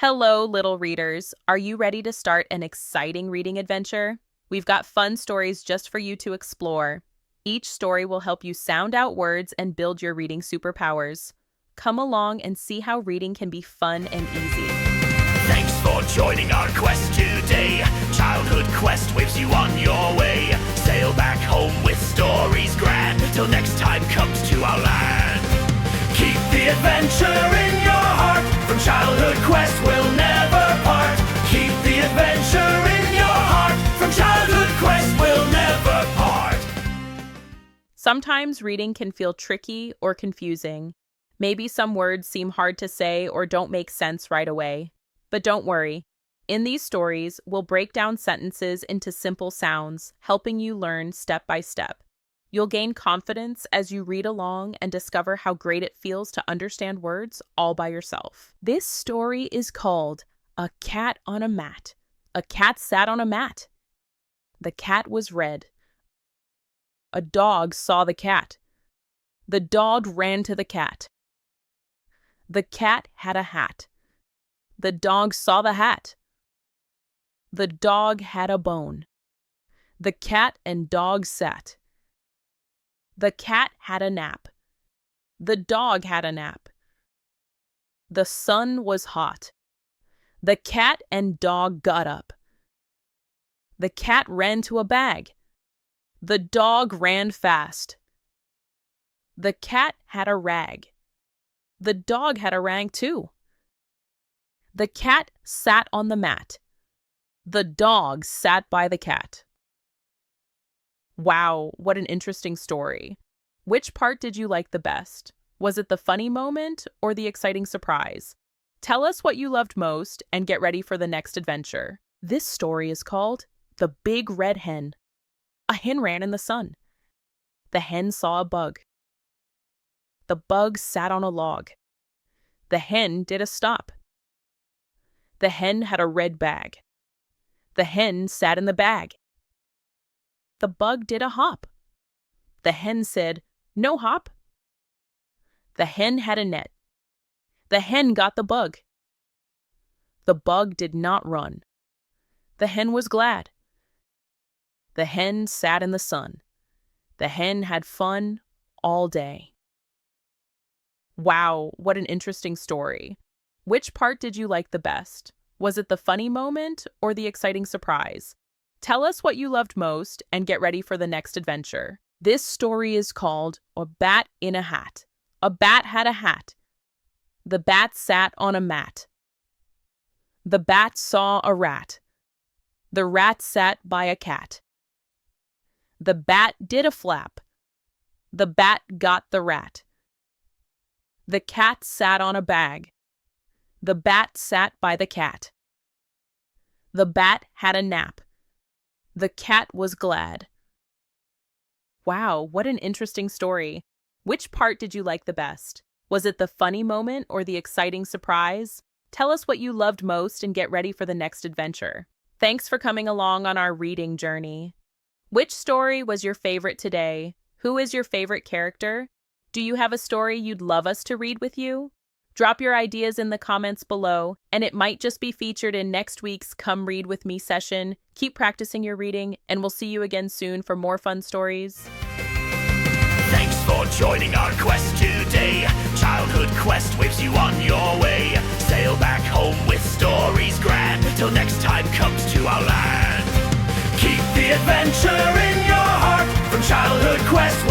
Hello, little readers. Are you ready to start an exciting reading adventure? We've got fun stories just for you to explore. Each story will help you sound out words and build your reading superpowers. Come along and see how reading can be fun and easy. Thanks for joining our quest today. Childhood Quest waves you on your way. Sail back home with stories grand till next time comes to our land. Keep the adventure in your heart. From Childhood Quest we'll never part. Keep the adventure in your heart. From Childhood Quest we'll never part. Sometimes reading can feel tricky or confusing. Maybe some words seem hard to say or don't make sense right away. But don't worry. In these stories, we'll break down sentences into simple sounds, helping you learn step by step. You'll gain confidence as you read along and discover how great it feels to understand words all by yourself. This story is called A Cat on a Mat. A cat sat on a mat. The cat was red. A dog saw the cat. The dog ran to the cat. The cat had a hat. The dog saw the hat. The dog had a bone. The cat and dog sat. The cat had a nap. The dog had a nap. The sun was hot. The cat and dog got up. The cat ran to a bag. The dog ran fast. The cat had a rag. The dog had a rag too. The cat sat on the mat. The dog sat by the cat. Wow, what an interesting story. Which part did you like the best? Was it the funny moment or the exciting surprise? Tell us what you loved most and get ready for the next adventure. This story is called The Big Red Hen. A hen ran in the sun. The hen saw a bug. The bug sat on a log. The hen did a stop. The hen had a red bag. The hen sat in the bag. The bug did a hop. The hen said, "No hop." The hen had a net. The hen got the bug. The bug did not run. The hen was glad. The hen sat in the sun. The hen had fun all day. Wow, what an interesting story. Which part did you like the best? Was it the funny moment or the exciting surprise? Tell us what you loved most and get ready for the next adventure. This story is called A Bat in a Hat. A bat had a hat. The bat sat on a mat. The bat saw a rat. The rat sat by a cat. The bat did a flap. The bat got the rat. The cat sat on a bag. The bat sat by the cat. The bat had a nap. The cat was glad. Wow, what an interesting story. Which part did you like the best? Was it the funny moment or the exciting surprise? Tell us what you loved most and get ready for the next adventure. Thanks for coming along on our reading journey. Which story was your favorite today? Who is your favorite character? Do you have a story you'd love us to read with you? Drop your ideas in the comments below, and it might just be featured in next week's Come Read With Me session. Keep practicing your reading, and we'll see you again soon for more fun stories. Thanks for joining our quest today. Childhood Quest waves you on your way. Sail back home with stories grand till next time comes to our land. Keep the adventure in your heart. From Childhood Quest